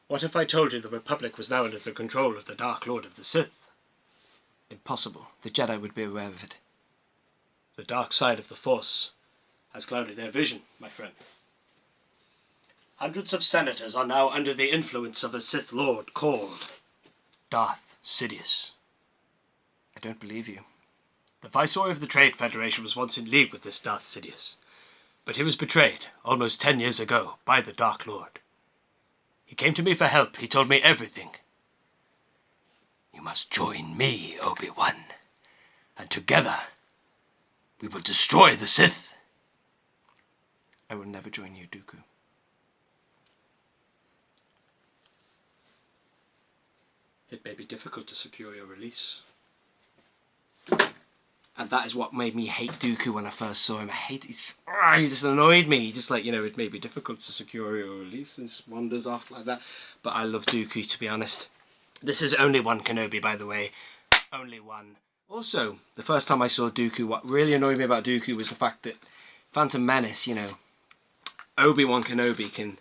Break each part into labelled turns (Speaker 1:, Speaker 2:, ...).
Speaker 1: What if I told you the Republic was now under the control of the Dark Lord of the Sith?
Speaker 2: Impossible. The Jedi would be aware of it.
Speaker 1: The dark side of the Force has clouded their vision, my friend. Hundreds of senators are now under the influence of a Sith Lord called
Speaker 2: Darth Sidious. I don't believe you.
Speaker 1: The Viceroy of the Trade Federation was once in league with this Darth Sidious, but he was betrayed almost 10 years ago by the Dark Lord. He came to me for help. He told me everything. You must join me, Obi-Wan, and together we will destroy the Sith.
Speaker 2: I will never join you, Dooku.
Speaker 1: It may be difficult to secure your release.
Speaker 2: And that is what made me hate Dooku when I first saw him. He just annoyed me. Just like, it may be difficult to secure your release and wanders off like that. But I love Dooku, to be honest. This is only one Kenobi, by the way. Only one. Also, the first time I saw Dooku, what really annoyed me about Dooku was the fact that Phantom Menace, Obi-Wan Kenobi can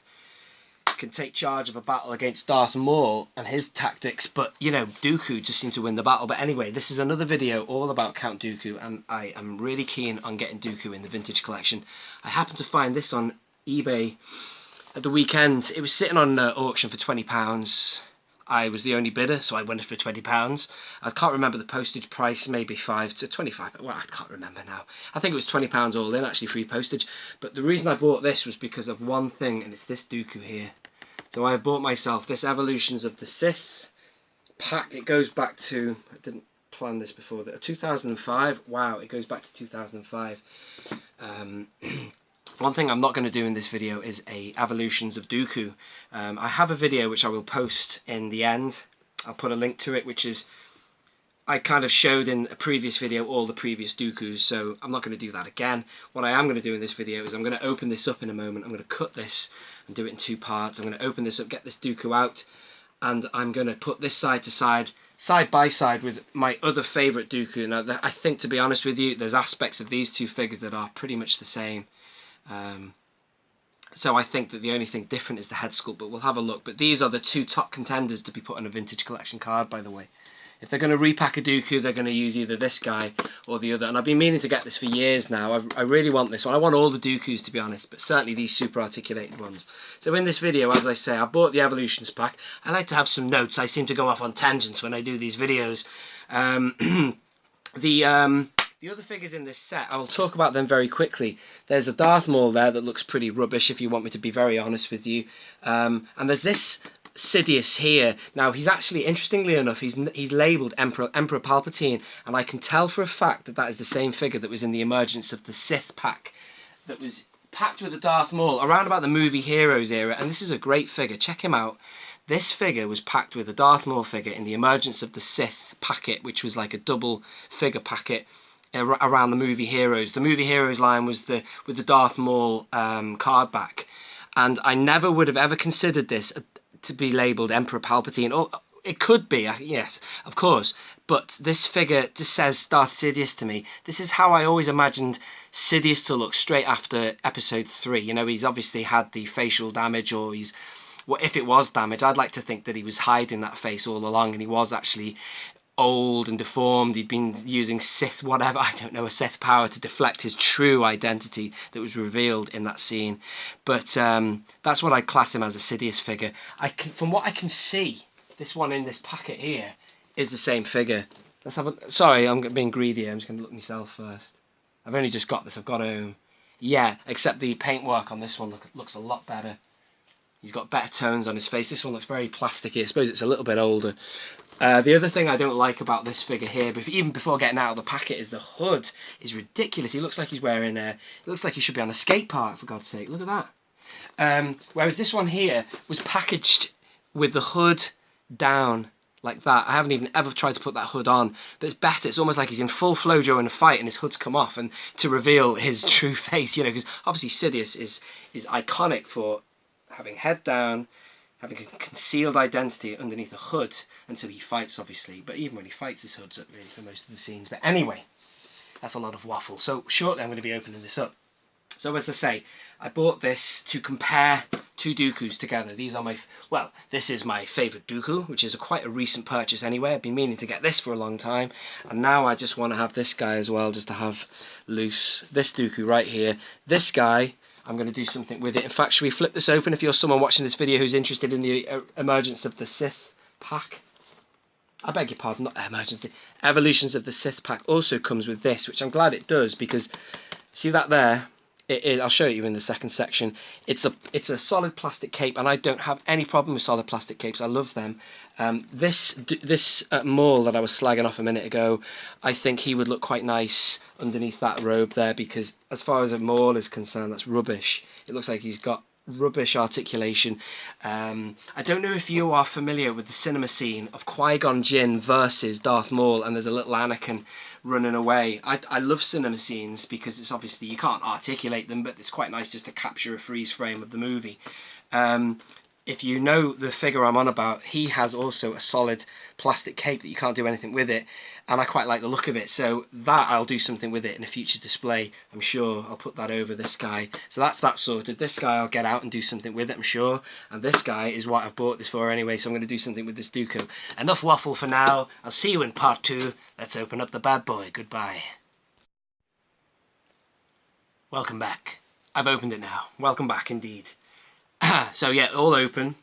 Speaker 2: take charge of a battle against Darth Maul and his tactics, but Dooku just seemed to win the battle. But anyway, this is another video all about Count Dooku, and I am really keen on getting Dooku in the vintage collection. I happened to find this on eBay at the weekend. It was sitting on auction for £20. I was the only bidder, so I won it for £20. I can't remember the postage price, maybe £5 to £25. Well, I can't remember now. I think it was £20 all in, actually, free postage. But the reason I bought this was because of one thing, and it's this Dooku here. So I bought myself this Evolutions of the Sith pack. It goes back to, I didn't plan this before, 2005. Wow, it goes back to 2005. One thing I'm not going to do in this video is a Evolutions of Dooku. I have a video which I will post in the end. I'll put a link to it, which is, I kind of showed in a previous video all the previous Dookus, so I'm not going to do that again. What I am going to do in this video is I'm going to open this up in a moment. I'm going to cut this and do it in 2 parts. I'm going to open this up, get this Dooku out, and I'm going to put this side by side with my other favourite Dooku. Now, I think, to be honest with you, there's aspects of these two figures that are pretty much the same. So I think that the only thing different is the head sculpt, but we'll have a look. But these are the 2 top contenders to be put on a vintage collection card, by the way. If they're going to repack a Dooku, they're going to use either this guy or the other. And I've been meaning to get this for years now. I really want this one. I want all the Dookus, to be honest, but certainly these super articulated ones. So in this video, as I say, I bought the Evolutions pack. I like to have some notes. I seem to go off on tangents when I do these videos. The other figures in this set, I will talk about them very quickly. There's a Darth Maul there that looks pretty rubbish, if you want me to be very honest with you. And there's this Sidious here. Now, he's actually, interestingly enough, he's labelled Emperor Palpatine, and I can tell for a fact that that is the same figure that was in the Emergence of the Sith pack, that was packed with a Darth Maul around about the movie Heroes era, and this is a great figure. Check him out. This figure was packed with a Darth Maul figure in the Emergence of the Sith packet, which was like a double figure packet around the movie Heroes. The movie Heroes line was with the Darth Maul card back, and I never would have ever considered this to be labelled Emperor Palpatine. Or it could be, yes, of course, but this figure just says Darth Sidious to me. This is how I always imagined Sidious to look straight after Episode 3. He's obviously had the facial damage, or if it was damage, I'd like to think that he was hiding that face all along, and he was actually old and deformed. He'd been using Sith whatever, I don't know, a Sith power to deflect his true identity that was revealed in that scene. But that's what I class him as, a Sidious figure. From what I can see, this one in this packet here is the same figure. Let's have a, sorry, I'm being greedy here. I'm just going to look myself first. I've only just got this. I've got home. Yeah, except the paintwork on this one looks a lot better. He's got better tones on his face. This one looks very plasticky. I suppose it's a little bit older. The other thing I don't like about this figure here, but even before getting out of the packet, is the hood is ridiculous. He looks like he's wearing it looks like he should be on a skate park, for God's sake. Look at that. Whereas this one here was packaged with the hood down like that. I haven't even ever tried to put that hood on, but it's better. It's almost like he's in full flow during a fight and his hood's come off, and to reveal his true face, because obviously Sidious is iconic for having head down, having a concealed identity underneath a hood until he fights, obviously. But even when he fights, his hood's up really for most of the scenes. But anyway, that's a lot of waffle. So shortly I'm going to be opening this up. So as I say, I bought this to compare two Dookus together. These are this is my favourite Dooku, which is quite a recent purchase anyway. I've been meaning to get this for a long time, and now I just want to have this guy as well, just to have loose. This Dooku right here. This guy, I'm going to do something with it. In fact, should we flip this open if you're someone watching this video who's interested in the emergence of the Sith pack? I beg your pardon, not emergency. Evolutions of the Sith pack also comes with this, which I'm glad it does, because see that there? I'll show you in the second section. It's a solid plastic cape, and I don't have any problem with solid plastic capes. I love them. This Maul that I was slagging off a minute ago, I think he would look quite nice underneath that robe there, because as far as a Maul is concerned, that's rubbish. It looks like he's got rubbish articulation. I don't know if you are familiar with the cinema scene of Qui-Gon Jinn versus Darth Maul, and there's a little Anakin running away. I love cinema scenes because it's obviously, you can't articulate them, but it's quite nice just to capture a freeze frame of the movie. If you know the figure I'm on about, he has also a solid plastic cape that you can't do anything with it, and I quite like the look of it, so that I'll do something with it in a future display. I'm sure I'll put that over this guy. So that's that sorted. This guy I'll get out and do something with it, I'm sure, and this guy is what I've bought this for anyway, so I'm going to do something with this Dooku. Enough waffle for now. I'll see you in part 2. Let's open up the bad boy. Goodbye. Welcome back. I've opened it now. Welcome back indeed. So yeah, all open.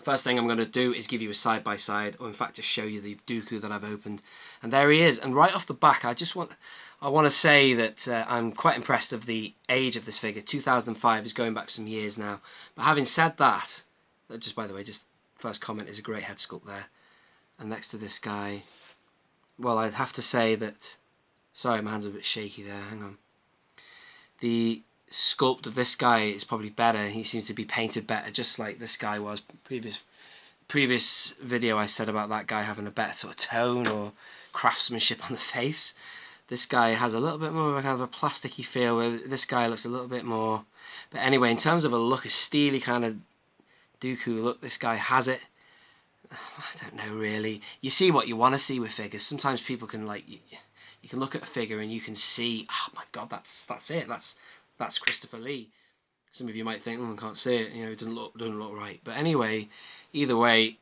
Speaker 2: First thing I'm going to do is give you a side-by-side, or in fact just show you the Dooku that I've opened. And there he is. And right off the back, I want to say that I'm quite impressed of the age of this figure. 2005 is going back some years now. But having said that, just by the way, just first comment, is a great head sculpt there. And next to this guy, well, I'd have to say that, sorry, my hand's a bit shaky there, hang on. The sculpt of this guy is probably better. He seems to be painted better, just like this guy was. Previous video I said about that guy having a better sort of tone or craftsmanship on the face. This guy has a little bit more of a kind of a plasticky feel, where this guy looks a little bit more. But anyway, in terms of a look, a steely kind of Dooku look, this guy has it. I don't know really. You see what you want to see with figures. Sometimes people can you can look at a figure and you can see, oh my god, that's it. That's Christopher Lee. Some of you might think, I can't see it, it doesn't look right. But anyway, either way,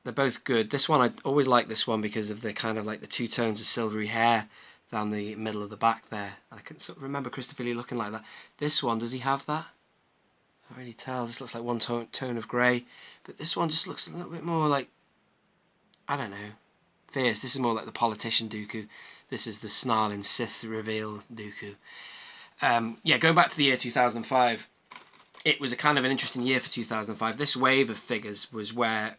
Speaker 2: they're both good. This one, I always like this one because of the kind of like the two tones of silvery hair down the middle of the back there. I can sort of remember Christopher Lee looking like that. This one, does he have that? I can't really tell. This looks like one tone of grey. But this one just looks a little bit more like, I don't know, fierce. This is more like the politician Dooku. This is the snarling Sith reveal Dooku. Yeah, going back to the year 2005, it was a kind of an interesting year for 2005. This wave of figures was where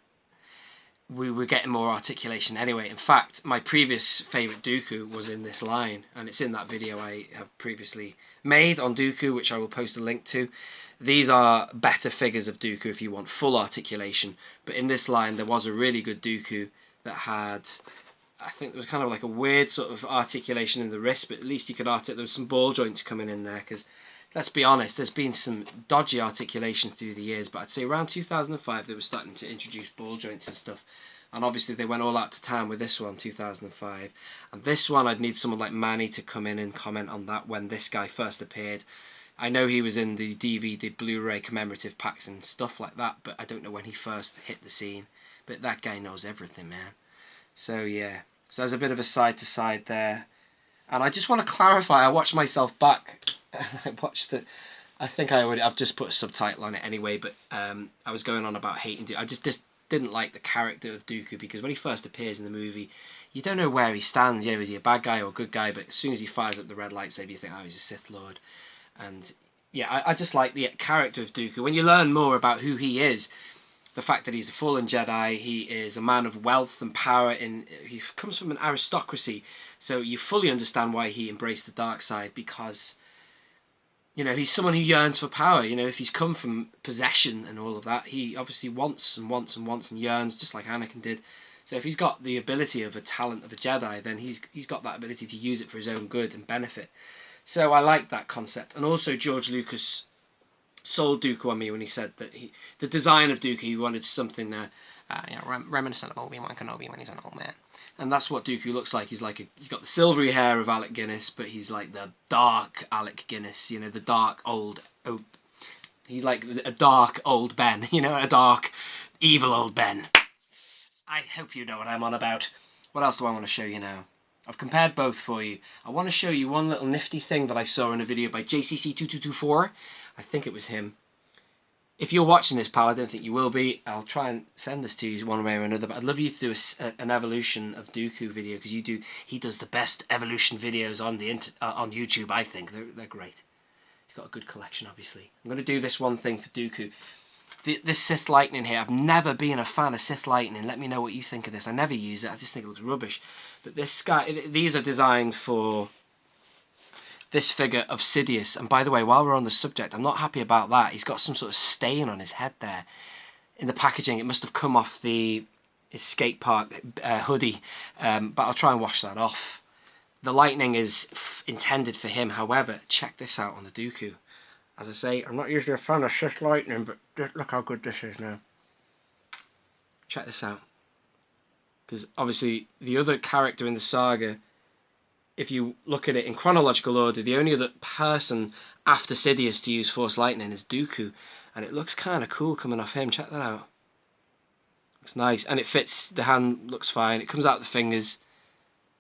Speaker 2: we were getting more articulation anyway. In fact, my previous favourite Dooku was in this line, and it's in that video I have previously made on Dooku, which I will post a link to. These are better figures of Dooku if you want full articulation, but in this line there was a really good Dooku that had, I think there was kind of like a weird sort of articulation in the wrist, but at least you could articulate. There was some ball joints coming in there, because let's be honest, there's been some dodgy articulation through the years, but I'd say around 2005 they were starting to introduce ball joints and stuff, and obviously they went all out to town with this one, 2005. And this one, I'd need someone like Manny to come in and comment on that when this guy first appeared. I know he was in the DVD, Blu-ray commemorative packs and stuff like that, but I don't know when he first hit the scene. But that guy knows everything, man. So yeah, so there's a bit of a side to side there. And I just want to clarify, I watched myself back. I watched it. I think I've just put a subtitle on it anyway, but I was going on about hating Dooku. I just didn't like the character of Dooku, because when he first appears in the movie, you don't know where he stands. Is he a bad guy or a good guy? But as soon as he fires up the red lightsaber, you think, oh, he's a Sith Lord. And yeah, I just like the character of Dooku. When you learn more about who he is, the fact that he's a fallen Jedi, he is a man of wealth and power, he comes from an aristocracy, so you fully understand why he embraced the dark side, because he's someone who yearns for power. If he's come from possession and all of that, he obviously wants and wants and wants and yearns, just like Anakin did. So if he's got the ability of a talent of a Jedi, then he's got that ability to use it for his own good and benefit. So I like that concept. And also George Lucas sold Dooku on me when he said that the design of Dooku, he wanted something reminiscent of Obi-Wan Kenobi when he's an old man. And that's what Dooku looks like. He's got the silvery hair of Alec Guinness, but he's like the dark Alec Guinness, you know, the dark old... he's like a dark old Ben, you know, a dark, evil old Ben. I hope you know what I'm on about. What else do I want to show you now? I've compared both for you. I want to show you one little nifty thing that I saw in a video by JCC2224. I think it was him. If you're watching this, pal, I don't think you will be. I'll try and send this to you one way or another, but I'd love you to do an evolution of Dooku video, because he does the best evolution videos on YouTube, I think. They're great. He's got a good collection, obviously. I'm going to do this one thing for Dooku. This Sith Lightning here, I've never been a fan of Sith Lightning. Let me know what you think of this. I never use it. I just think it looks rubbish. But this guy, these are designed for this figure of Sidious. And by the way, while we're on the subject, I'm not happy about that. He's got some sort of stain on his head there. In the packaging, it must have come off his skate park hoodie. But I'll try and wash that off. The Lightning is intended for him. However, check this out on the Dooku. As I say, I'm not usually a fan of Sith Lightning, but just look how good this is now. Check this out. Because obviously, the other character in the saga, if you look at it in chronological order, the only other person after Sidious to use Force Lightning is Dooku. And it looks kind of cool coming off him. Check that out. Looks nice. And it fits, the hand looks fine. It comes out the fingers.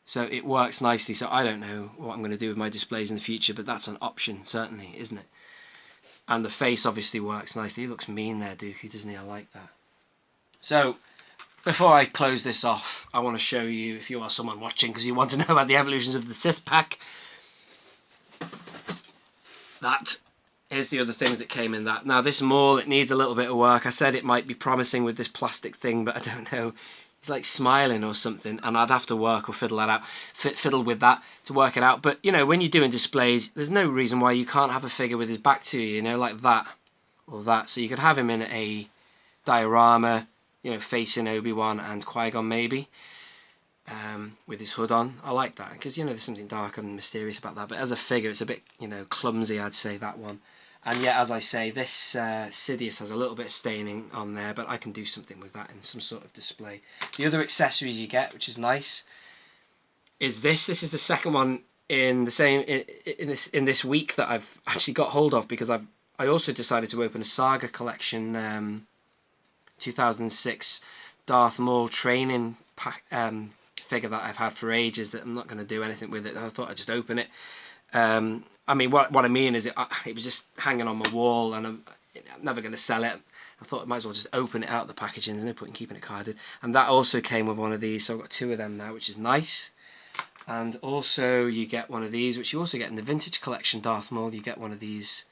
Speaker 2: So it works nicely. So I don't know what I'm going to do with my displays in the future, but that's an option, certainly, isn't it? And the face obviously works nicely. He looks mean there, Dooku, doesn't he? I like that. So, before I close this off, I want to show you, if you are someone watching, because you want to know about the evolutions of the Sith pack, that is the other things that came in that. Now, this maul, it needs a little bit of work. I said it might be promising with this plastic thing, but I don't know. He's like smiling or something, and I'd have to work or fiddle that out, fiddle with that to work it out. But you know, when you're doing displays, there's no reason why you can't have a figure with his back to you, you know, like that or that. So you could have him in a diorama, you know, facing Obi-Wan and Qui-Gon maybe, with his hood on. I like that because, you know, there's something dark and mysterious about that. But as a figure, it's a bit, you know, clumsy, I'd say, that one. And yet, as I say, this Sidious has a little bit of staining on there, but I can do something with that in some sort of display. The other accessories you get, which is nice, is this. This is the second one in the same in this week that I've actually got hold of, because I also decided to open a Saga collection 2006 Darth Maul training pack, figure that I've had for ages that I'm not going to do anything with it. I thought I'd just open it. I mean, what I mean is it was just hanging on my wall, and I'm never going to sell it. I thought I might as well just open it out of the packaging. There's no point in keeping it carded. And that also came with one of these, so I've got two of them now, which is nice. And also you get one of these, which you also get in the vintage collection Darth Maul. You get one of these,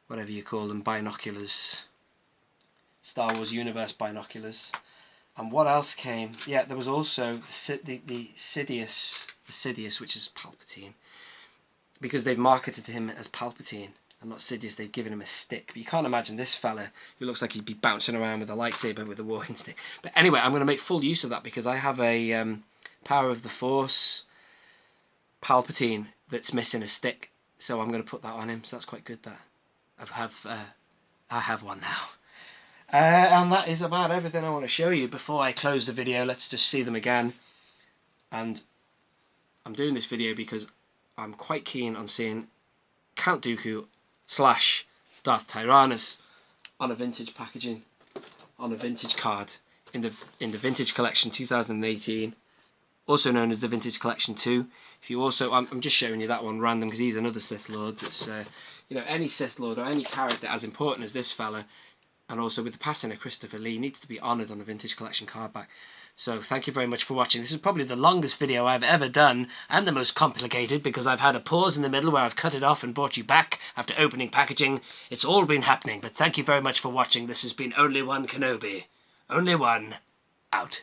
Speaker 2: whatever you call them, binoculars. Star Wars Universe binoculars. And what else came? Yeah, there was also the Sidious, which is Palpatine. Because they've marketed him as Palpatine and not Sidious, they've given him a stick. But you can't imagine this fella who looks like he'd be bouncing around with a lightsaber with a walking stick. But anyway, I'm going to make full use of that because I have a Power of the Force Palpatine that's missing a stick. So I'm going to put that on him. So that's quite good. That I have one now. And that is about everything I want to show you. Before I close the video, let's just see them again. And I'm doing this video because I'm quite keen on seeing Count Dooku / Darth Tyrannus on a vintage packaging, on a vintage card in the Vintage Collection 2018, also known as the Vintage Collection 2. If you also, I'm just showing you that one random because he's another Sith Lord. That's you know, any Sith Lord or any character as important as this fella, and also with the passing of Christopher Lee, needs to be honoured on the Vintage Collection card back. So thank you very much for watching. This is probably the longest video I've ever done, and the most complicated, because I've had a pause in the middle where I've cut it off and brought you back after opening packaging. It's all been happening, but thank you very much for watching. This has been Only One Kenobi. Only One, out.